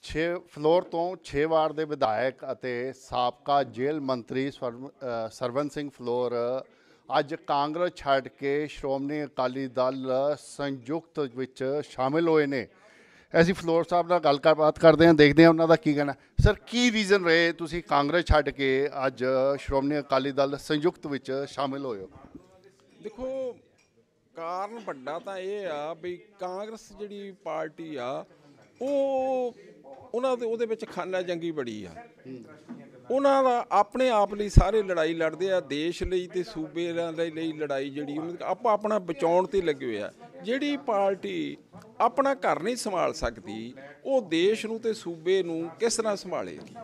Floor ਤੋਂ 6 ਵਾਰ ਦੇ ਵਿਧਾਇਕ ਅਤੇ ਸਾਬਕਾ ਜੇਲ੍ਹ ਮੰਤਰੀ ਸਰਵਨ ਸਿੰਘ ਫਲੋਰ ਅੱਜ ਕਾਂਗਰਸ ਛੱਡ ਕੇ ਸ਼੍ਰੋਮਣੀ ਅਕਾਲੀ ਦਲ ਸੰਯੁਕਤ ਵਿੱਚ ਸ਼ਾਮਿਲ ਹੋਏ ਨੇ। ਅਸੀਂ ਫਲੋਰ ਸਾਹਿਬ ਨਾਲ ਗੱਲਬਾਤ ਕਰਦੇ ਹਾਂ, ਦੇਖਦੇ ਹਾਂ ਉਹਨਾਂ ਦਾ ਕੀ ਕਹਿਣਾ। ਸਰ, ਕੀ ਰੀਜ਼ਨ ਰਹੇ ਤੁਸੀਂ ਕਾਂਗਰਸ ਛੱਡ ਕੇ ਅੱਜ ਸ਼੍ਰੋਮਣੀ ਅਕਾਲੀ ਦਲ ਸੰਯੁਕਤ ਵਿੱਚ ਸ਼ਾਮਿਲ ਹੋਏ ਹੋ? ਦੇਖੋ, ਕਾਰਨ ਵੱਡਾ ਤਾਂ ਇਹ ਆ ਵੀ ਕਾਂਗਰਸ ਜਿਹੜੀ ਪਾਰਟੀ ਆ ਉਹਨਾਂ ਦੇ ਉਹਦੇ ਵਿੱਚ ਖਾਨਾ ਜੰਗੀ ਬੜੀ ਆ। ਉਹਨਾਂ ਦਾ ਆਪਣੇ ਆਪ ਲਈ ਸਾਰੇ ਲੜਾਈ ਲੜਦੇ ਆ, ਦੇਸ਼ ਲਈ ਤੇ ਸੂਬੇ ਲਈ ਲੜਾਈ ਜਿਹੜੀ ਆਪਾਂ ਆਪਣਾ ਬਚਾਉਣ ਤੇ ਲੱਗੇ ਹੋਏ ਆ। ਜਿਹੜੀ ਪਾਰਟੀ ਆਪਣਾ ਘਰ ਨਹੀਂ ਸੰਭਾਲ ਸਕਦੀ ਉਹ ਦੇਸ਼ ਨੂੰ ਤੇ ਸੂਬੇ ਨੂੰ ਕਿਸ ਤਰ੍ਹਾਂ ਸੰਭਾਲੇਗੀ?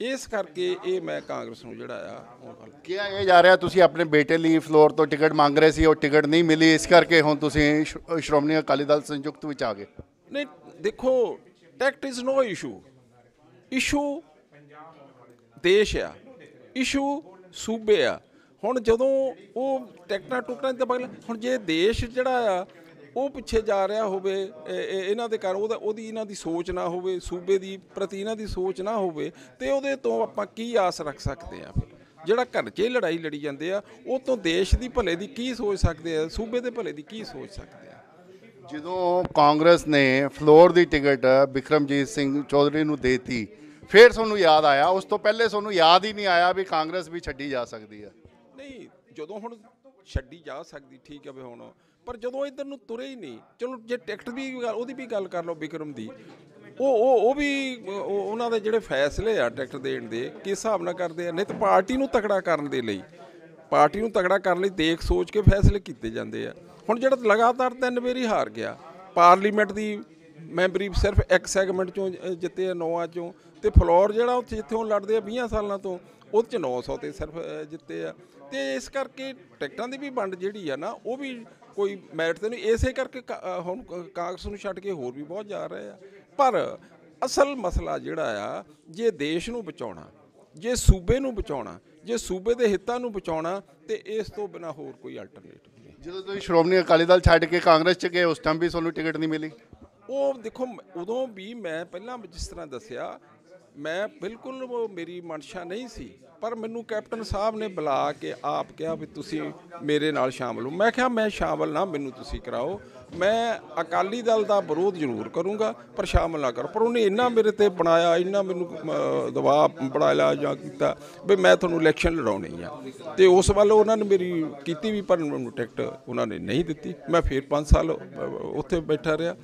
ਇਸ ਕਰਕੇ ਇਹ ਮੈਂ ਕਾਂਗਰਸ ਨੂੰ ਜਿਹੜਾ ਆ ਉਹ ਗੱਲ ਕਿਹਾ ਇਹ ਜਾ ਰਿਹਾ ਤੁਸੀਂ ਆਪਣੇ ਬੇਟੇ ਲਈ ਫਲੋਰ ਤੋਂ ਟਿਕਟ ਮੰਗ ਰਹੇ ਸੀ, ਉਹ ਟਿਕਟ ਨਹੀਂ ਮਿਲੀ, ਇਸ ਕਰਕੇ ਹੁਣ ਤੁਸੀਂ ਸ਼੍ਰੋਮਣੀ ਅਕਾਲੀ ਦਲ ਸੰਯੁਕਤ ਵਿੱਚ ਆ ਗਏ। ਨਹੀਂ, ਦੇਖੋ, ਟਿਕਟ ਇਜ਼ ਨੋ ਇਸ਼ੂ ਦੇਸ਼ ਆ, ਇਸ਼ੂ ਸੂਬੇ ਆ। ਹੁਣ ਜਦੋਂ ਉਹ ਟਿਕਟਾਂ ਟੁਕਟਾਂ ਦੀ ਤਾਂ ਹੁਣ ਜੇ ਦੇਸ਼ ਜਿਹੜਾ ਆ ਉਹ ਪਿੱਛੇ ਜਾ ਰਿਹਾ ਹੋਵੇ ਇਹਨਾਂ ਦੇ ਕਾਰਨ ਉਹਦੀ ਇਹਨਾਂ ਦੀ ਸੋਚ ਨਾ ਹੋਵੇ, ਸੂਬੇ ਦੀ ਪ੍ਰਤੀ ਇਹਨਾਂ ਦੀ ਸੋਚ ਨਾ ਹੋਵੇ, ਤੇ ਉਹਦੇ ਤੋਂ ਆਪਾਂ ਕੀ ਆਸ ਰੱਖ ਸਕਦੇ ਆ? ਜਿਹੜਾ ਘਰ 'ਚ ਲੜਾਈ ਲੜੀ ਜਾਂਦੇ ਆ ਉਹ ਤੋਂ ਦੇਸ਼ ਦੀ ਭਲੇ ਦੀ ਕੀ ਸੋਚ ਸਕਦੇ ਆ, ਸੂਬੇ ਦੇ ਭਲੇ ਦੀ ਕੀ ਸੋਚ ਸਕਦੇ ਆ? ਜਦੋਂ ਕਾਂਗਰਸ ਨੇ ਫਲੋਰ ਦੀ ਟਿਕਟ ਬਿਕਰਮਜੀਤ ਸਿੰਘ ਚੌਧਰੀ ਨੂੰ ਦੇਤੀ, ਫਿਰ ਤੁਹਾਨੂੰ ਯਾਦ ਆਇਆ? ਉਸ ਤੋਂ ਪਹਿਲੇ ਤੁਹਾਨੂੰ ਯਾਦ ਹੀ ਨਹੀਂ ਆਇਆ ਵੀ ਕਾਂਗਰਸ ਵੀ ਛੱਡੀ ਜਾ ਸਕਦੀ ਹੈ? ਨਹੀਂ, ਜਦੋਂ ਹੁਣ ਛੱਡੀ ਜਾ ਸਕਦੀ ਠੀਕ ਹੈ ਵੀ ਹੁਣ, ਪਰ ਜਦੋਂ ਇੱਧਰ ਨੂੰ ਤੁਰੇ ਹੀ ਨਹੀਂ। ਚਲੋ ਜੇ ਟਿਕਟ ਦੀ ਉਹਦੀ ਵੀ ਗੱਲ ਕਰ ਲਓ, ਬਿਕਰਮ ਦੀ, ਉਹ ਵੀ ਉਹਨਾਂ ਦੇ ਜਿਹੜੇ ਫੈਸਲੇ ਆ ਟਿਕਟ ਦੇਣ ਦੇ ਕਿਸ ਹਿਸਾਬ ਨਾਲ ਕਰਦੇ ਆ। ਨਹੀਂ ਤਾਂ ਪਾਰਟੀ ਨੂੰ ਤਕੜਾ ਕਰਨ ਦੇ ਲਈ, ਪਾਰਟੀ ਨੂੰ ਤਕੜਾ ਕਰਨ ਲਈ ਦੇਖ ਸੋਚ ਕੇ ਫੈਸਲੇ ਕੀਤੇ ਜਾਂਦੇ ਆ। ਹੁਣ ਜਿਹੜਾ ਲਗਾਤਾਰ 3 ਵਾਰੀ ਹਾਰ ਗਿਆ, ਪਾਰਲੀਮੈਂਟ ਦੀ ਮੈਂਬਰੀ ਸਿਰਫ ਇੱਕ ਸੈਗਮੈਂਟ 'ਚੋਂ ਜਿੱਤੇ ਆ, 9 'ਚੋਂ, ਤੇ ਫਲੋਰ ਜਿਹੜਾ ਉੱਥੇ ਜਿੱਥੇ ਉਹ ਲੜਦੇ ਆ 20 ਸਾਲਾਂ ਤੋਂ, ਉਹਦੇ 'ਚ 900 ਤੇ ਸਿਰਫ ਜਿੱਤੇ ਆ। ਤੇ ਇਸ ਕਰਕੇ ਟਿਕਟਾਂ ਦੀ ਵੀ ਵੰਡ ਜਿਹੜੀ ਆ ਨਾ ਉਹ ਵੀ ਕੋਈ ਮੈਰਿਟ ਤੇ ਨਹੀਂ। ਇਸੇ ਕਰਕੇ ਹੁਣ ਕਾਂਗਰਸ ਨੂੰ ਛੱਡ ਕੇ ਹੋਰ ਵੀ ਬਹੁਤ ਜਾ ਰਹੇ ਆ। ਪਰ ਅਸਲ ਮਸਲਾ ਜਿਹੜਾ ਆ, ਜੇ ਦੇਸ਼ ਨੂੰ ਬਚਾਉਣਾ, ਜੇ ਸੂਬੇ ਨੂੰ ਬਚਾਉਣਾ, ਜੇ ਸੂਬੇ ਦੇ ਹਿੱਤਾਂ ਨੂੰ ਬਚਾਉਣਾ, ਤੇ ਇਸ ਤੋਂ ਬਿਨਾਂ ਹੋਰ ਕੋਈ ਅਲਟਰਨੇਟਿਵ ਨਹੀਂ। ਜਦੋਂ ਤੁਸੀਂ ਸ਼੍ਰੋਮਣੀ ਅਕਾਲੀ ਦਲ ਛੱਡ ਕੇ ਕਾਂਗਰਸ 'ਚ ਗਏ, ਉਸ ਟਾਈਮ ਵੀ ਤੁਹਾਨੂੰ ਟਿਕਟ ਨਹੀਂ ਮਿਲੀ? ਉਹ ਦੇਖੋ, ਉਦੋਂ ਵੀ ਮੈਂ ਪਹਿਲਾਂ ਜਿਸ ਤਰ੍ਹਾਂ ਦੱਸਿਆ, ਮੈਂ ਬਿਲਕੁਲ ਮੇਰੀ ਮਨਸ਼ਾ ਨਹੀਂ ਸੀ, ਪਰ ਮੈਨੂੰ ਕੈਪਟਨ ਸਾਹਿਬ ਨੇ ਬੁਲਾ ਕੇ ਆਪ ਕਿਹਾ ਵੀ ਤੁਸੀਂ ਮੇਰੇ ਨਾਲ ਸ਼ਾਮਲ ਹੋ। ਮੈਂ ਕਿਹਾ ਮੈਂ ਸ਼ਾਮਲ ਨਾ, ਮੈਨੂੰ ਤੁਸੀਂ ਕਰਾਓ, ਮੈਂ ਅਕਾਲੀ ਦਲ ਦਾ ਵਿਰੋਧ ਜ਼ਰੂਰ ਕਰੂੰਗਾ ਪਰ ਸ਼ਾਮਲ ਨਾ ਕਰੋ। ਪਰ ਉਹਨੇ ਇੰਨਾ ਮੇਰੇ ਤੇ ਬਣਾਇਆ, ਇੰਨਾ ਮੈਨੂੰ ਦਬਾਅ ਬਣਾਇਆ ਜਾਂ ਕੀਤਾ ਵੀ ਮੈਂ ਤੁਹਾਨੂੰ ਇਲੈਕਸ਼ਨ ਲੜਾਉਣੀ ਆ, ਤੇ ਉਸ ਵੱਲ ਉਹਨਾਂ ਨੇ ਮੇਰੀ ਕੀਤੀ ਵੀ, ਪਰ ਮੈਨੂੰ ਟਿਕਟ ਉਹਨਾਂ ਨੇ ਨਹੀਂ ਦਿੱਤੀ। ਮੈਂ ਫਿਰ 5 ਸਾਲ ਉੱਥੇ ਬੈਠਾ ਰਿਹਾ।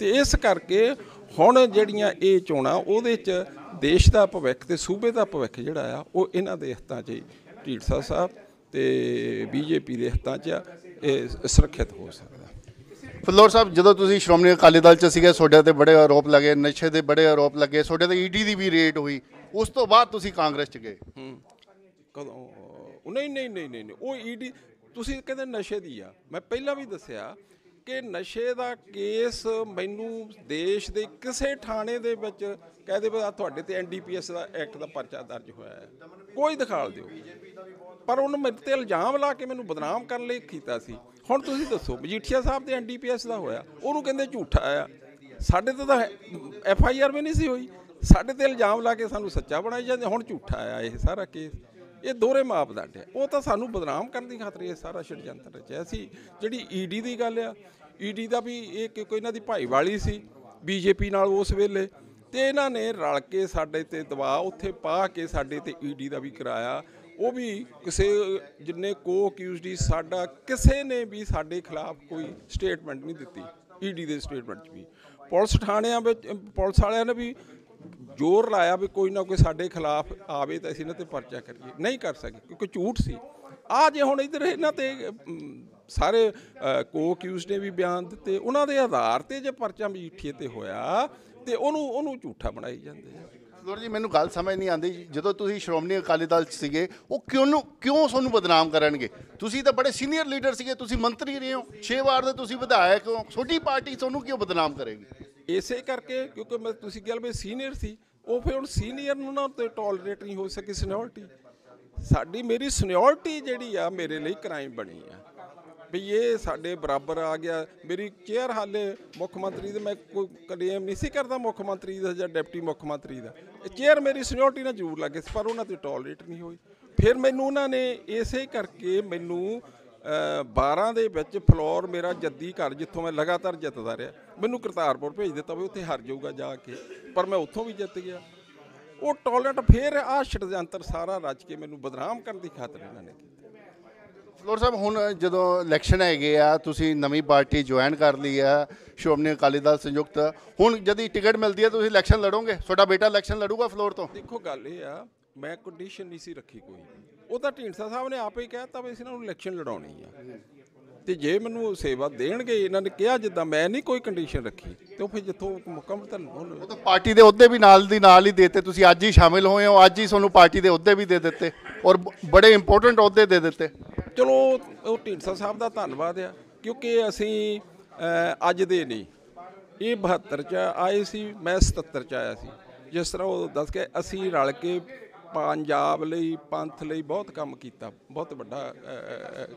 ਤੇ ਇਸ ਕਰਕੇ ਹੁਣ ਜਿਹੜੀਆਂ ਇਹ ਚੋਣਾਂ, ਉਹਦੇ 'ਚ ਦੇਸ਼ ਦਾ ਭਵਿੱਖ ਤੇ ਸੂਬੇ ਦਾ ਭਵਿੱਖ ਜਿਹੜਾ ਆ ਉਹ ਇਹਨਾਂ ਦੇ ਹੱਥਾਂ 'ਚ, ਢੀਂਡਸਾ ਸਾਹਿਬ ਤੇ ਬੀਜੇਪੀ ਦੇ ਹੱਥਾਂ 'ਚ ਇਹ ਸੁਰੱਖਿਅਤ ਹੋ ਸਕਦਾ। ਫਲੋਰ ਸਾਹਿਬ, ਜਦੋਂ ਤੁਸੀਂ ਸ਼੍ਰੋਮਣੀ ਅਕਾਲੀ ਦਲ 'ਚ ਸੀਗੇ, ਤੁਹਾਡੇ ਤੇ ਬੜੇ ਆਰੋਪ ਲੱਗੇ, ਨਸ਼ੇ ਦੇ ਬੜੇ ਆਰੋਪ ਲੱਗੇ, ਤੁਹਾਡੇ ਤੇ ਈਡੀ ਦੀ ਵੀ ਰੇਡ ਹੋਈ, ਉਸ ਤੋਂ ਬਾਅਦ ਤੁਸੀਂ ਕਾਂਗਰਸ 'ਚ ਗਏ। ਕਦੋਂ? ਨਹੀਂ, ਉਹ ਈਡੀ ਤੁਸੀਂ ਕਹਿੰਦੇ ਨਸ਼ੇ ਦੀ ਆ। ਮੈਂ ਪਹਿਲਾਂ ਵੀ ਦੱਸਿਆ ਕਿ ਨਸ਼ੇ ਦਾ ਕੇਸ ਮੈਨੂੰ ਦੇਸ਼ ਦੇ ਕਿਸੇ ਥਾਣੇ ਦੇ ਵਿੱਚ ਕਹਿ ਦੇ ਤੁਹਾਡੇ ਤੇ NDPS ਦਾ ਐਕਟ ਦਾ ਪਰਚਾ ਦਰਜ ਹੋਇਆ ਹੈ, ਕੋਈ ਦਿਖਾਲ ਦਿਓ, ਪਰ ਉਹਨੂੰ ਮੇਰੇ ਤੇ ਇਲਜ਼ਾਮ ਲਾ ਕੇ ਮੈਨੂੰ ਬਦਨਾਮ ਕਰਨ ਲਈ ਕੀਤਾ ਸੀ। ਹੁਣ ਤੁਸੀਂ ਦੱਸੋ, ਮਜੀਠੀਆ ਸਾਹਿਬ ਤੇ NDPS ਦਾ ਹੋਇਆ, ਉਹਨੂੰ ਕਹਿੰਦੇ ਝੂਠਾ ਆ। ਸਾਡੇ ਤੇ ਤਾਂ FIR ਵੀ ਨਹੀਂ ਸੀ ਹੋਈ, ਸਾਡੇ ਤੇ ਇਲਜ਼ਾਮ ਲਾ ਕੇ ਸਾਨੂੰ ਸੱਚਾ ਬਣਾਈ ਜਾਂਦੇ। ਹੁਣ ਝੂਠਾ ਆ ਇਹ ਸਾਰਾ ਕੇਸ। ਇਹ ਦੋਹਰੇ ਮਾਪਦੰਡ ਹੈ। ਉਹ ਤਾਂ ਸਾਨੂੰ ਬਦਨਾਮ ਕਰਨ ਦੀ ਖਾਤਰ ਇਹ ਸਾਰਾ ਛੜਯੰਤਰ ਰਚਿਆ ਸੀ। ਜਿਹੜੀ ਈਡੀ ਦੀ ਗੱਲ ਆ, ਈਡੀ ਦਾ ਵੀ ਇਹ ਕੋਈ ਇਹਨਾਂ ਦੀ ਭਾਈਵਾਲੀ ਸੀ ਬੀਜੇਪੀ ਨਾਲ ਉਸ ਵੇਲੇ, ਤੇ ਇਹਨਾਂ ਨੇ ਰਲ ਕੇ ਸਾਡੇ ਤੇ ਦਬਾਅ ਉੱਥੇ ਪਾ ਕੇ ਸਾਡੇ ਤੇ ਈਡੀ ਦਾ ਵੀ ਕਰਾਇਆ। ਉਹ ਵੀ ਕਿਸੇ ਜਿੰਨੇ ਅਕਿਊਜ਼ਡ, ਸਾਡਾ ਕਿਸੇ ਨੇ ਵੀ ਸਾਡੇ ਖਿਲਾਫ ਕੋਈ ਸਟੇਟਮੈਂਟ ਨਹੀਂ ਦਿੱਤੀ। ਈਡੀ ਦੇ ਸਟੇਟਮੈਂਟ 'ਚ ਵੀ ਪੁਲਿਸ ਥਾਣਿਆਂ ਵਿੱਚ ਪੁਲਿਸ ਵਾਲਿਆਂ ਨੇ ਵੀ ਜ਼ੋਰ ਲਾਇਆ ਵੀ ਕੋਈ ਨਾ ਕੋਈ ਸਾਡੇ ਖਿਲਾਫ ਆਵੇ ਤਾਂ ਅਸੀਂ ਇਹਨਾਂ ਤੇ ਪਰਚਾ ਕਰੀਏ, ਨਹੀਂ ਕਰ ਸਕੇ ਕਿਉਂਕਿ ਝੂਠ ਸੀ। ਆ ਜੇ ਹੁਣ ਇੱਧਰ ਇਹਨਾਂ ਤੇ ਸਾਰੇ ਅਕਿਊਜ਼ਡ ਨੇ ਵੀ ਬਿਆਨ ਦਿੱਤੇ, ਉਹਨਾਂ ਦੇ ਆਧਾਰ ਤੇ ਜੇ ਪਰਚਾ ਮਜੀਠੀਏ ਤੇ ਹੋਇਆ ਤੇ ਉਹਨੂੰ ਝੂਠਾ ਬਣਾਈ ਜਾਂਦੇ ਆ। ਫਲੋਰ ਜੀ, ਮੈਨੂੰ ਗੱਲ ਸਮਝ ਨਹੀਂ ਆਉਂਦੀ, ਜਦੋਂ ਤੁਸੀਂ ਸ਼੍ਰੋਮਣੀ ਅਕਾਲੀ ਦਲ 'ਚ ਸੀਗੇ, ਉਹ ਕਿਉਂ ਤੁਹਾਨੂੰ ਬਦਨਾਮ ਕਰਨਗੇ? ਤੁਸੀਂ ਤਾਂ ਬੜੇ ਸੀਨੀਅਰ ਲੀਡਰ ਸੀਗੇ, ਤੁਸੀਂ ਮੰਤਰੀ ਰਹੇ ਹੋ, 6 ਵਾਰ ਦੇ ਤੁਸੀਂ ਵਿਧਾਇਕ ਹੋ, ਛੋਟੀ ਪਾਰਟੀ ਤੁਹਾਨੂੰ ਕਿਉਂ ਬਦਨਾਮ ਕਰੇਗੀ? ਇਸੇ ਕਰਕੇ ਕਿਉਂਕਿ ਤੁਸੀਂ ਗੱਲ ਵੀ ਸੀਨੀਅਰ ਸੀ, ਉਹ ਫਿਰ ਹੁਣ ਸੀਨੀਅਰ ਨੂੰ ਨਾ ਤੇ ਟੋਲਰੇਟ ਨਹੀਂ ਹੋ ਸਕੀ ਸੀਨੀਅਰਟੀ। ਮੇਰੀ ਸੀਨੀਅਰਟੀ ਜਿਹੜੀ ਆ ਮੇਰੇ ਲਈ ਕ੍ਰਾਈਮ ਬਣੀ ਆ। ਵੀ ਇਹ ਸਾਡੇ ਬਰਾਬਰ ਆ ਗਿਆ। ਮੇਰੀ ਚੇਅਰ ਹਾਲੇ ਮੁੱਖ ਮੰਤਰੀ ਦੇ, ਮੈਂ ਕੋਈ ਕਲੇਮ ਨਹੀਂ ਸੀ ਕਰਦਾ ਮੁੱਖ ਮੰਤਰੀ ਦਾ ਜਾਂ ਡਿਪਟੀ ਮੁੱਖ ਮੰਤਰੀ ਦਾ, ਚੇਅਰ ਮੇਰੀ ਸੀਨੀਅਰਟੀ ਨਾਲ ਜ਼ਰੂਰ ਲੱਗੇ ਸੀ, ਪਰ ਉਹਨਾਂ 'ਤੇ ਟੋਲਰੇਟ ਨਹੀਂ ਹੋਈ। ਫਿਰ ਮੈਨੂੰ ਉਹਨਾਂ ਨੇ ਇਸੇ ਕਰਕੇ ਮੈਨੂੰ 12 ਦੇ ਵਿੱਚ ਫਲੋਰ ਮੇਰਾ ਜੱਦੀ ਘਰ, ਜਿੱਥੋਂ ਮੈਂ ਲਗਾਤਾਰ ਜਿੱਤਦਾ ਰਿਹਾ, ਮੈਨੂੰ ਕਰਤਾਰਪੁਰ ਭੇਜ ਦਿੱਤਾ ਵੀ ਉੱਥੇ ਹਾਰ ਜਾਊਗਾ ਜਾ ਕੇ, ਪਰ ਮੈਂ ਉੱਥੋਂ ਵੀ ਜਿੱਤ ਗਿਆ। ਉਹ ਟੋਲਰੇਟ ਫਿਰ ਆਹ ਛੜਯੰਤਰ ਸਾਰਾ ਰਚ ਕੇ ਮੈਨੂੰ ਬਦਨਾਮ ਕਰਨ ਦੀ ਖਾਤਰ ਇਹਨਾਂ ਨੇ ਕੀਤਾ। ਫਲੋਰ ਸਾਹਿਬ, ਹੁਣ ਜਦੋਂ ਇਲੈਕਸ਼ਨ ਹੈਗੇ ਆ, ਤੁਸੀਂ ਨਵੀਂ ਪਾਰਟੀ ਜੁਆਇਨ ਕਰ ਲਈ ਆ, ਸ਼੍ਰੋਮਣੀ ਅਕਾਲੀ ਦਲ ਸੰਯੁਕਤ, ਹੁਣ ਜਦ ਟਿਕਟ ਮਿਲਦੀ ਹੈ ਤੁਸੀਂ ਇਲੈਕਸ਼ਨ ਲੜੋਗੇ? ਤੁਹਾਡਾ ਬੇਟਾ ਇਲੈਕਸ਼ਨ ਲੜੂਗਾ ਫਲੋਰ ਤੋਂ? ਦੇਖੋ ਗੱਲ ਇਹ ਆ, ਮੈਂ ਕੰਡੀਸ਼ਨ ਨਹੀਂ ਸੀ ਰੱਖੀ ਕੋਈ, ਉਹ ਤਾਂ ਢੀਂਡਸਾ ਸਾਹਿਬ ਨੇ ਆਪੇ ਹੀ ਕਹਿਤਾ ਵੀ ਅਸੀਂ ਇਹਨਾਂ ਨੂੰ ਇਲੈਕਸ਼ਨ ਲੜਾਉਣੀ ਆ, ਤੇ ਜੇ ਮੈਨੂੰ ਸੇਵਾ ਦੇਣਗੇ ਇਹਨਾਂ ਨੇ ਕਿਹਾ, ਜਿੱਦਾਂ ਮੈਂ ਨਹੀਂ ਕੋਈ ਕੰਡੀਸ਼ਨ ਰੱਖੀ, ਤੇ ਉਹ ਫਿਰ ਜਿੱਥੋਂ ਮੁਕੰਮਲ ਤਾਂ ਉਹ ਤਾਂ ਪਾਰਟੀ ਦੇ ਅਹੁਦੇ ਵੀ ਨਾਲ ਦੀ ਨਾਲ ਹੀ ਦੇਤੇ, ਤੁਸੀਂ ਅੱਜ ਹੀ ਸ਼ਾਮਿਲ ਹੋਏ ਹੋ, ਅੱਜ ਹੀ ਤੁਹਾਨੂੰ ਪਾਰਟੀ ਦੇ ਅਹੁਦੇ ਵੀ ਦੇ ਦਿੱਤੇ ਔਰ ਬੜੇ ਇੰਪੋਰਟੈਂਟ ਅਹੁਦੇ ਦੇ ਦਿੱਤੇ। ਚਲੋ ਉਹ ਢੀਂਡਸਾ ਸਾਹਿਬ ਦਾ ਧੰਨਵਾਦ ਆ, ਕਿਉਂਕਿ ਅਸੀਂ ਅੱਜ ਦੇ ਨਹੀਂ, ਇਹ 72 'ਚ ਆਏ ਸੀ, ਮੈਂ 77 'ਚ ਆਇਆ ਸੀ। ਜਿਸ ਤਰ੍ਹਾਂ ਉਹ ਦੱਸ ਕੇ ਅਸੀਂ ਰਲ ਕੇ ਪੰਜਾਬ ਲਈ, ਪੰਥ ਲਈ ਬਹੁਤ ਕੰਮ ਕੀਤਾ, ਬਹੁਤ ਵੱਡਾ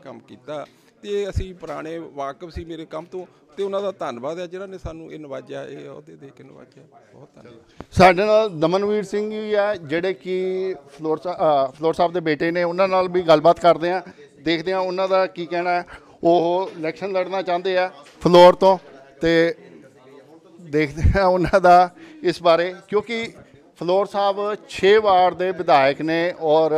ਕੰਮ ਕੀਤਾ, ਤੇ ਅਸੀਂ ਪੁਰਾਣੇ ਵਾਕਫ ਸੀ ਮੇਰੇ ਕੰਮ ਤੋਂ, ਤੇ ਉਹਨਾਂ ਦਾ ਧੰਨਵਾਦ ਹੈ ਜਿਹਨਾਂ ਨੇ ਸਾਨੂੰ ਇਹ ਨਵਾਜਿਆ, ਇਹ ਅਹੁਦੇ ਦੇ ਕੇ ਨਵਾਜਿਆ, ਬਹੁਤ ਧੰਨਵਾਦ। ਸਾਡੇ ਨਾਲ ਦਮਨਵੀਰ ਸਿੰਘ ਵੀ ਹੈ, ਜਿਹੜੇ ਕਿ ਫਲੋਰ ਸਾਹਿਬ ਦੇ ਬੇਟੇ ਨੇ, ਉਹਨਾਂ ਨਾਲ ਵੀ ਗੱਲਬਾਤ ਕਰਦੇ ਹਾਂ, ਦੇਖਦੇ ਹਾਂ ਉਹਨਾਂ ਦਾ ਕੀ ਕਹਿਣਾ ਹੈ। ਉਹ ਇਲੈਕਸ਼ਨ ਲੜਨਾ ਚਾਹੁੰਦੇ ਆ ਫਲੋਰ ਤੋਂ, ਤੇ ਦੇਖਦੇ ਹਾਂ ਉਹਨਾਂ ਦਾ ਇਸ ਬਾਰੇ, ਕਿਉਂਕਿ ਫਲੋਰ ਸਾਹਿਬ 6 ਵਾਰ ਦੇ ਵਿਧਾਇਕ ਨੇ ਔਰ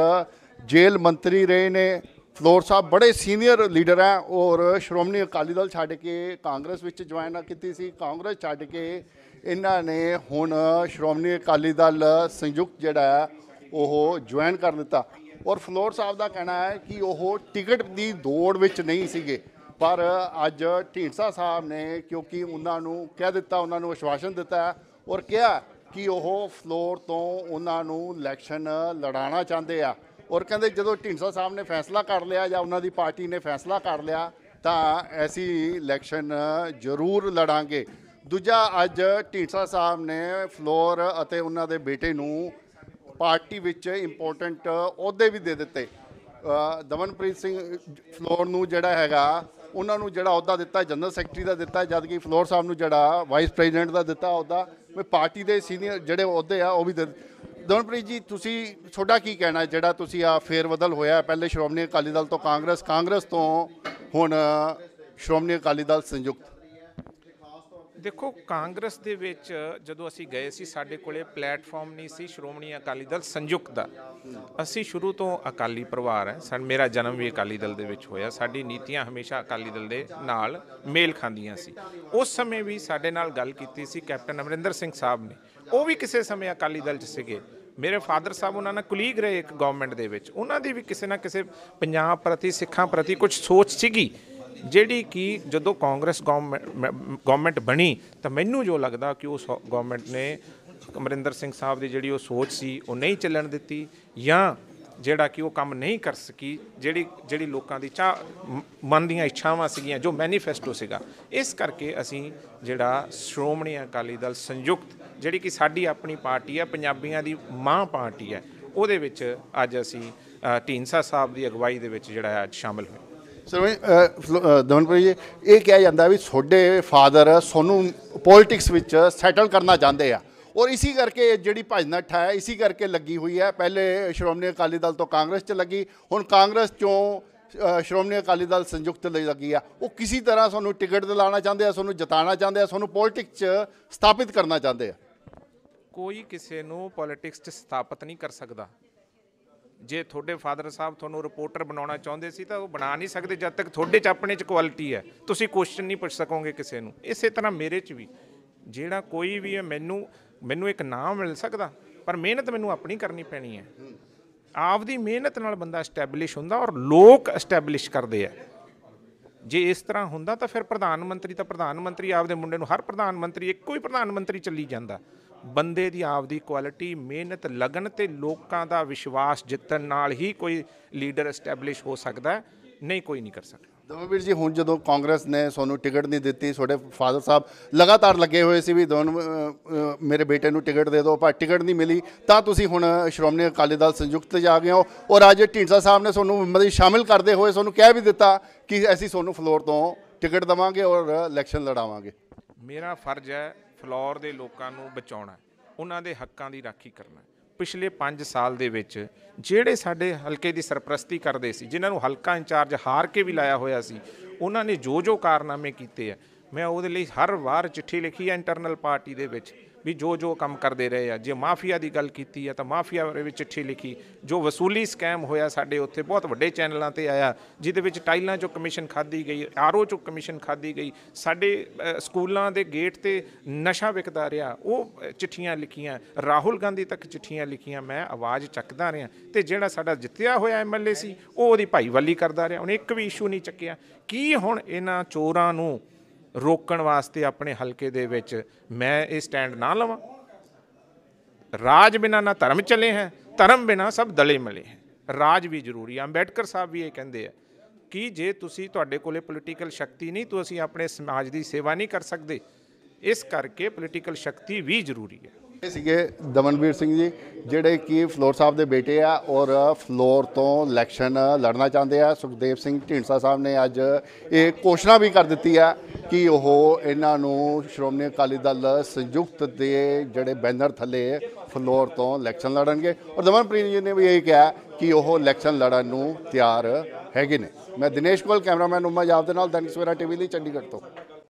ਜੇਲ੍ਹ ਮੰਤਰੀ ਰਹੇ ਨੇ। ਫਲੋਰ ਸਾਹਿਬ ਬੜੇ ਸੀਨੀਅਰ ਲੀਡਰ ਹੈ ਔਰ ਸ਼੍ਰੋਮਣੀ ਅਕਾਲੀ ਦਲ ਛੱਡ ਕੇ ਕਾਂਗਰਸ ਵਿੱਚ ਜੁਆਇਨ ਕੀਤੀ ਸੀ, ਕਾਂਗਰਸ ਛੱਡ ਕੇ ਇਹਨਾਂ ਨੇ ਹੁਣ ਸ਼੍ਰੋਮਣੀ ਅਕਾਲੀ ਦਲ ਸੰਯੁਕਤ ਜਿਹੜਾ ਹੈ ਉਹ ਜੁਆਇਨ ਕਰ ਦਿੱਤਾ। ਔਰ ਫਲੋਰ ਸਾਹਿਬ ਦਾ ਕਹਿਣਾ ਹੈ ਕਿ ਉਹ ਟਿਕਟ ਦੀ ਦੌੜ ਵਿੱਚ ਨਹੀਂ ਸੀਗੇ, ਪਰ ਅੱਜ ਢੀਂਡਸਾ ਸਾਹਿਬ ਨੇ ਕਿਉਂਕਿ ਉਹਨਾਂ ਨੂੰ ਕਹਿ ਦਿੱਤਾ, ਉਹਨਾਂ ਨੂੰ ਆਸ਼ਵਾਸਨ ਦਿੱਤਾ ਔਰ ਕਿਹਾ ਕਿ ਉਹ ਫਲੋਰ ਤੋਂ ਉਹਨਾਂ ਨੂੰ ਇਲੈਕਸ਼ਨ ਲੜਾਉਣਾ ਚਾਹੁੰਦੇ ਆ। ਔਰ ਕਹਿੰਦੇ ਜਦੋਂ ਢੀਂਡਸਾ ਸਾਹਿਬ ਨੇ ਫੈਸਲਾ ਕਰ ਲਿਆ ਜਾਂ ਉਹਨਾਂ ਦੀ ਪਾਰਟੀ ਨੇ ਫੈਸਲਾ ਕਰ ਲਿਆ ਤਾਂ ਅਸੀਂ ਇਲੈਕਸ਼ਨ ਜ਼ਰੂਰ ਲੜਾਂਗੇ। ਦੂਜਾ, ਅੱਜ ਢੀਂਡਸਾ ਸਾਹਿਬ ਨੇ ਫਲੋਰ ਅਤੇ ਉਹਨਾਂ ਦੇ ਬੇਟੇ ਨੂੰ ਪਾਰਟੀ ਵਿੱਚ ਇੰਪੋਰਟੈਂਟ ਅਹੁਦੇ ਵੀ ਦੇ ਦਿੱਤੇ। ਦਮਨਪ੍ਰੀਤ ਸਿੰਘ ਫਲੋਰ ਨੂੰ ਜਿਹੜਾ ਹੈਗਾ, ਉਹਨਾਂ ਨੂੰ ਜਿਹੜਾ ਅਹੁਦਾ ਦਿੱਤਾ ਜਨਰਲ ਸੈਕਟਰੀ ਦਾ ਦਿੱਤਾ, ਜਦ ਕਿ ਫਲੋਰ ਸਾਹਿਬ ਨੂੰ ਜਿਹੜਾ ਵਾਈਸ ਪ੍ਰੈਜ਼ੀਡੈਂਟ ਦਾ ਦਿੱਤਾ ਅਹੁਦਾ, ਪਾਰਟੀ ਦੇ ਸੀਨੀਅਰ ਜਿਹੜੇ ਅਹੁਦੇ ਆ ਉਹ ਵੀ ਦੇ। ਦਮਨਪ੍ਰੀਤ ਜੀ, ਤੁਸੀਂ ਤੁਹਾਡਾ ਕੀ ਕਹਿਣਾ ਜਿਹੜਾ ਤੁਸੀਂ ਆ ਫੇਰ ਬਦਲ ਹੋਇਆ, ਪਹਿਲੇ ਸ਼੍ਰੋਮਣੀ ਅਕਾਲੀ ਦਲ ਤੋਂ ਕਾਂਗਰਸ ਤੋਂ ਹੁਣ ਸ਼੍ਰੋਮਣੀ ਅਕਾਲੀ ਦਲ ਸੰਯੁਕਤ? ਦੇਖੋ, ਕਾਂਗਰਸ ਦੇ ਵਿੱਚ ਜਦੋਂ ਅਸੀਂ ਗਏ ਸੀ, ਸਾਡੇ ਕੋਲੇ ਪਲੇਟਫਾਰਮ ਨਹੀਂ ਸੀ ਸ਼੍ਰੋਮਣੀ ਅਕਾਲੀ ਦਲ ਸੰਯੁਕਤ ਦਾ। ਅਸੀਂ ਸ਼ੁਰੂ ਤੋਂ ਅਕਾਲੀ ਪਰਿਵਾਰ ਹੈ, ਮੇਰਾ ਜਨਮ ਵੀ ਅਕਾਲੀ ਦਲ ਦੇ ਵਿੱਚ ਹੋਇਆ, ਸਾਡੀ ਨੀਤੀਆਂ ਹਮੇਸ਼ਾ ਅਕਾਲੀ ਦਲ ਦੇ ਨਾਲ ਮੇਲ ਖਾਂਦੀਆਂ ਸੀ। ਉਸ ਸਮੇਂ ਵੀ ਸਾਡੇ ਨਾਲ ਗੱਲ ਕੀਤੀ ਸੀ ਕੈਪਟਨ ਅਮਰਿੰਦਰ ਸਿੰਘ ਸਾਹਿਬ ਨੇ, ਉਹ ਵੀ ਕਿਸੇ ਸਮੇਂ ਅਕਾਲੀ ਦਲ 'ਚ ਸੀਗੇ। ਮੇਰੇ ਫਾਦਰ ਸਾਹਿਬ ਉਹਨਾਂ ਨਾਲ ਕੁਲੀਗ ਰਹੇ ਇੱਕ ਗਵਰਨਮੈਂਟ ਦੇ ਵਿੱਚ, ਉਹਨਾਂ ਦੀ ਵੀ ਕਿਸੇ ਨਾ ਕਿਸੇ ਪੰਜਾਬ ਪ੍ਰਤੀ, ਸਿੱਖਾਂ ਪ੍ਰਤੀ ਕੁਝ ਸੋਚ ਸੀਗੀ, ਜਿਹੜੀ ਕਿ ਜਦੋਂ ਕਾਂਗਰਸ ਗਵਰਨਮੈਂਟ ਬਣੀ ਤਾਂ ਮੈਨੂੰ ਜੋ ਲੱਗਦਾ ਕਿ ਉਸ ਗਵਰਨਮੈਂਟ ਨੇ ਅਮਰਿੰਦਰ ਸਿੰਘ ਸਾਹਿਬ ਦੀ ਜਿਹੜੀ ਉਹ ਸੋਚ ਸੀ ਉਹ ਨਹੀਂ ਚੱਲਣ ਦਿੱਤੀ, ਜਾਂ ਜਿਹੜਾ ਕਿ ਉਹ ਕੰਮ ਨਹੀਂ ਕਰ ਸਕੀ, ਜਿਹੜੀ ਲੋਕਾਂ ਦੀ ਮਨ ਦੀਆਂ ਇੱਛਾਵਾਂ ਸੀਗੀਆਂ, ਜੋ ਮੈਨੀਫੈਸਟੋ ਸੀਗਾ। ਇਸ ਕਰਕੇ ਅਸੀਂ ਜਿਹੜਾ ਸ਼੍ਰੋਮਣੀ ਅਕਾਲੀ ਦਲ ਸੰਯੁਕਤ, ਜਿਹੜੀ ਕਿ ਸਾਡੀ ਆਪਣੀ ਪਾਰਟੀ ਹੈ, ਪੰਜਾਬੀਆਂ ਦੀ ਮਾਂ ਪਾਰਟੀ ਹੈ, ਉਹਦੇ ਵਿੱਚ ਅੱਜ ਅਸੀਂ ਢੀਂਡਸਾ ਸਾਹਿਬ ਦੀ ਅਗਵਾਈ ਦੇ ਵਿੱਚ ਜਿਹੜਾ ਅੱਜ ਸ਼ਾਮਿਲ ਹੋਏ। ਦਮਨਪ੍ਰੀਤ ਜੀ, ਇਹ ਕਿਹਾ ਜਾਂਦਾ ਵੀ ਤੁਹਾਡੇ ਫਾਦਰ ਤੁਹਾਨੂੰ ਪੋਲੀਟਿਕਸ ਵਿੱਚ ਸੈਟਲ ਕਰਨਾ ਚਾਹੁੰਦੇ ਆ, ਔਰ ਇਸੀ ਕਰਕੇ ਜਿਹੜੀ ਭਜਨਠ ਹੈ ਇਸੀ ਕਰਕੇ ਲੱਗੀ ਹੋਈ ਹੈ। ਪਹਿਲੇ ਸ਼੍ਰੋਮਣੀ ਅਕਾਲੀ ਦਲ ਤੋਂ ਕਾਂਗਰਸ 'ਚ ਲੱਗੀ, ਹੁਣ ਕਾਂਗਰਸ 'ਚੋਂ ਸ਼੍ਰੋਮਣੀ ਅਕਾਲੀ ਦਲ ਸੰਯੁਕਤ ਲਈ ਲੱਗੀ ਆ। ਉਹ ਕਿਸੇ ਤਰ੍ਹਾਂ ਤੁਹਾਨੂੰ ਟਿਕਟ ਦਿਲਾਉਣਾ ਚਾਹੁੰਦੇ ਆ, ਤੁਹਾਨੂੰ ਜਿਤਾਉਣਾ ਚਾਹੁੰਦੇ ਆ, ਤੁਹਾਨੂੰ ਪੋਲੀਟਿਕਸ 'ਚ ਸਥਾਪਿਤ ਕਰਨਾ ਚਾਹੁੰਦੇ ਆ। ਕੋਈ ਕਿਸੇ ਨੂੰ ਪੋਲੀਟਿਕਸ 'ਚ ਸਥਾਪਿਤ ਨਹੀਂ ਕਰ ਸਕਦਾ। ਜੇ ਤੁਹਾਡੇ ਫਾਦਰ ਸਾਹਿਬ ਤੁਹਾਨੂੰ ਰਿਪੋਰਟਰ ਬਣਾਉਣਾ ਚਾਹੁੰਦੇ ਸੀ ਤਾਂ ਉਹ ਬਣਾ ਨਹੀਂ ਸਕਦੇ ਜਦ ਤੱਕ ਤੁਹਾਡੇ 'ਚ ਆਪਣੇ 'ਚ ਕੁਆਲਿਟੀ ਹੈ, ਤੁਸੀਂ ਕੁਐਸਚਨ ਨਹੀਂ ਪੁੱਛ ਸਕੋਗੇ ਕਿਸੇ ਨੂੰ। ਇਸੇ ਤਰ੍ਹਾਂ ਮੇਰੇ 'ਚ ਵੀ ਜਿਹੜਾ ਕੋਈ ਵੀ ਹੈ, ਮੈਨੂੰ ਇੱਕ ਨਾਮ ਮਿਲ ਸਕਦਾ, ਪਰ ਮਿਹਨਤ ਮੈਨੂੰ ਆਪਣੀ ਕਰਨੀ ਪੈਣੀ ਹੈ। ਆਪਦੀ ਮਿਹਨਤ ਨਾਲ ਬੰਦਾ ਐਸਟੈਬਲਿਸ਼ ਹੁੰਦਾ ਔਰ ਲੋਕ ਐਸਟੈਬਲਿਸ਼ ਕਰਦੇ ਆ। ਜੇ ਇਸ ਤਰ੍ਹਾਂ ਹੁੰਦਾ ਤਾਂ ਫਿਰ ਪ੍ਰਧਾਨ ਮੰਤਰੀ ਆਪਦੇ ਮੁੰਡੇ ਨੂੰ, ਹਰ ਪ੍ਰਧਾਨ ਮੰਤਰੀ ਇੱਕੋ ਹੀ ਪ੍ਰਧਾਨ ਮੰਤਰੀ ਚੱਲੀ ਜਾਂਦਾ। ਬੰਦੇ ਦੀ ਆਪਦੀ ਕੁਆਲਿਟੀ, ਮਿਹਨਤ, ਲਗਨ ਤੇ ਲੋਕਾਂ ਦਾ ਵਿਸ਼ਵਾਸ ਜਿੱਤਣ ਨਾਲ ਹੀ ਕੋਈ ਲੀਡਰ ਐਸਟੈਬਲਿਸ਼ ਹੋ ਸਕਦਾ, ਨਹੀਂ ਕੋਈ ਨਹੀਂ ਕਰ ਸਕਦਾ। ਦਮਨਵੀਰ ਜੀ, ਹੁਣ ਜਦੋਂ ਕਾਂਗਰਸ ਨੇ ਤੁਹਾਨੂੰ ਟਿਕਟ ਨਹੀਂ ਦਿੱਤੀ, ਤੁਹਾਡੇ ਫਾਦਰ ਸਾਹਿਬ ਲਗਾਤਾਰ ਲੱਗੇ ਹੋਏ ਸੀ ਵੀ ਮੇਰੇ ਬੇਟੇ ਨੂੰ ਟਿਕਟ ਦੇ ਦਿਓ, ਪਰ ਟਿਕਟ ਨਹੀਂ ਮਿਲੀ, ਤਾਂ ਤੁਸੀਂ ਹੁਣ ਸ਼੍ਰੋਮਣੀ ਅਕਾਲੀ ਦਲ ਸੰਯੁਕਤ 'ਚ ਆ ਗਏ ਹੋ ਔਰ ਅੱਜ ਢੀਂਡਸਾ ਸਾਹਿਬ ਨੇ ਤੁਹਾਨੂੰ ਮਤਲਬ ਸ਼ਾਮਿਲ ਕਰਦੇ ਹੋਏ ਤੁਹਾਨੂੰ ਕਹਿ ਵੀ ਦਿੱਤਾ ਕਿ ਅਸੀਂ ਤੁਹਾਨੂੰ ਫਲੋਰ ਤੋਂ ਟਿਕਟ ਦੇਵਾਂਗੇ ਔਰ ਇਲੈਕਸ਼ਨ ਲੜਾਵਾਂਗੇ। ਮੇਰਾ ਫਰਜ਼ ਹੈ ਫਲੋਰ ਦੇ ਲੋਕਾਂ ਨੂੰ ਬਚਾਉਣਾ, ਉਹਨਾਂ ਦੇ ਹੱਕਾਂ ਦੀ ਰਾਖੀ ਕਰਨਾ। ਪਿਛਲੇ 5 ਸਾਲ ਦੇ ਵਿੱਚ ਜਿਹੜੇ ਸਾਡੇ ਹਲਕੇ ਦੀ ਸਰਪ੍ਰਸਤੀ ਕਰਦੇ ਸੀ, ਜਿਨ੍ਹਾਂ ਨੂੰ ਹਲਕਾ ਇੰਚਾਰਜ ਹਾਰ ਕੇ ਵੀ ਲਾਇਆ ਹੋਇਆ ਸੀ, ਉਹਨਾਂ ਨੇ ਜੋ ਕਾਰਨਾਮੇ ਕੀਤੇ ਆ, ਮੈਂ ਉਹਦੇ ਲਈ ਹਰ ਵਾਰ ਚਿੱਠੀ ਲਿਖੀ ਹੈ ਇੰਟਰਨਲ ਪਾਰਟੀ ਦੇ ਵਿੱਚ ਵੀ ਜੋ ਕੰਮ ਕਰਦੇ ਰਹੇ ਆ। ਜੇ ਮਾਫੀਆ ਦੀ ਗੱਲ ਕੀਤੀ ਹੈ ਤਾਂ ਮਾਫੀਆ ਬਾਰੇ ਵੀ ਚਿੱਠੀ ਲਿਖੀ। ਜੋ ਵਸੂਲੀ ਸਕੈਮ ਹੋਇਆ ਸਾਡੇ ਉੱਥੇ ਬਹੁਤ ਵੱਡੇ ਚੈਨਲਾਂ ਤੇ ਆਇਆ, ਜਿਹਦੇ ਵਿੱਚ ਟਾਈਲਾਂ 'ਚੋਂ ਕਮਿਸ਼ਨ ਖਾਧੀ ਗਈ, ਆਰਓ 'ਚੋਂ ਕਮਿਸ਼ਨ ਖਾਧੀ ਗਈ, ਸਾਡੇ ਸਕੂਲਾਂ ਦੇ ਗੇਟ ਤੇ ਨਸ਼ਾ ਵਿਕਦਾ ਰਿਹਾ, ਉਹ ਚਿੱਠੀਆਂ ਲਿਖੀਆਂ, ਰਾਹੁਲ ਗਾਂਧੀ ਤੱਕ ਚਿੱਠੀਆਂ ਲਿਖੀਆਂ। ਮੈਂ ਆਵਾਜ਼ ਚੱਕਦਾ ਰਿਹਾ ਤੇ ਜਿਹੜਾ ਸਾਡਾ ਜਿੱਤਿਆ ਹੋਇਆ ਐਮਐਲਏ ਸੀ ਉਹ ਉਹਦੀ ਭਾਈਵਾਲੀ ਕਰਦਾ ਰਿਹਾ, ਉਹਨੇ ਇੱਕ ਵੀ ਇਸ਼ੂ ਨਹੀਂ ਚੱਕਿਆ। ਕੀ ਹੁਣ ਇਹਨਾਂ ਚੋਰਾਂ ਨੂੰ ਰੋਕਣ ਵਾਸਤੇ ਆਪਣੇ ਹਲਕੇ ਦੇ ਵਿੱਚ ਮੈਂ ਇਹ ਸਟੈਂਡ ਨਾ ਲਵਾਂ? ਰਾਜ ਬਿਨਾਂ ਨਾ ਧਰਮ ਚਲੇ ਹੈ, ਧਰਮ ਬਿਨਾਂ ਸਭ ਦਲੇ ਮਲੇ ਹੈ। ਰਾਜ ਵੀ ਜ਼ਰੂਰੀ ਹੈ। ਅੰਬੇਡਕਰ ਸਾਹਿਬ ਵੀ ਇਹ ਕਹਿੰਦੇ ਆ ਕਿ ਜੇ ਤੁਸੀਂ ਤੁਹਾਡੇ ਕੋਲੇ ਪੋਲੀਟੀਕਲ ਸ਼ਕਤੀ ਨਹੀਂ, ਤੁਸੀਂ ਆਪਣੇ ਸਮਾਜ ਦੀ ਸੇਵਾ ਨਹੀਂ ਕਰ ਸਕਦੇ। ਇਸ ਕਰਕੇ ਪੋਲੀਟੀਕਲ ਸ਼ਕਤੀ ਵੀ ਜ਼ਰੂਰੀ ਹੈ। ਇਹ ਸੀਗੇ ਦਮਨਵੀਰ ਸਿੰਘ ਜੀ, ਜਿਹੜੇ ਕਿ ਫਲੋਰ ਸਾਹਿਬ ਦੇ ਬੇਟੇ ਆ ਔਰ ਫਲੋਰ ਤੋਂ ਇਲੈਕਸ਼ਨ ਲੜਨਾ ਚਾਹੁੰਦੇ ਆ। ਸੁਖਦੇਵ ਸਿੰਘ ਢੀਂਡਸਾ ਸਾਹਿਬ ਨੇ ਅੱਜ ਇਹ ਘੋਸ਼ਣਾ ਵੀ ਕਰ ਦਿੱਤੀ ਆ ਕਿ ਉਹ ਇਹਨਾਂ ਨੂੰ ਸ਼੍ਰੋਮਣੀ ਅਕਾਲੀ ਦਲ ਸੰਯੁਕਤ ਦੇ ਜਿਹੜੇ ਬੈਨਰ ਥੱਲੇ ਫਲੋਰ ਤੋਂ ਇਲੈਕਸ਼ਨ ਲੜਨਗੇ ਔਰ ਦਮਨਪ੍ਰੀਤ ਜੀ ਨੇ ਵੀ ਇਹ ਕਿਹਾ ਕਿ ਉਹ ਇਲੈਕਸ਼ਨ ਲੜਨ ਨੂੰ ਤਿਆਰ ਹੈਗੇ ਨੇ। ਮੈਂ ਦਿਨੇਸ਼ ਕੋਲ, ਕੈਮਰਾਮੈਨ ਉਮਾ ਜਾਬ ਦੇ ਨਾਲ, ਦੈਨਿਕ ਸਵੇਰਾ ਟੀਵੀ ਲਈ ਚੰਡੀਗੜ੍ਹ ਤੋਂ।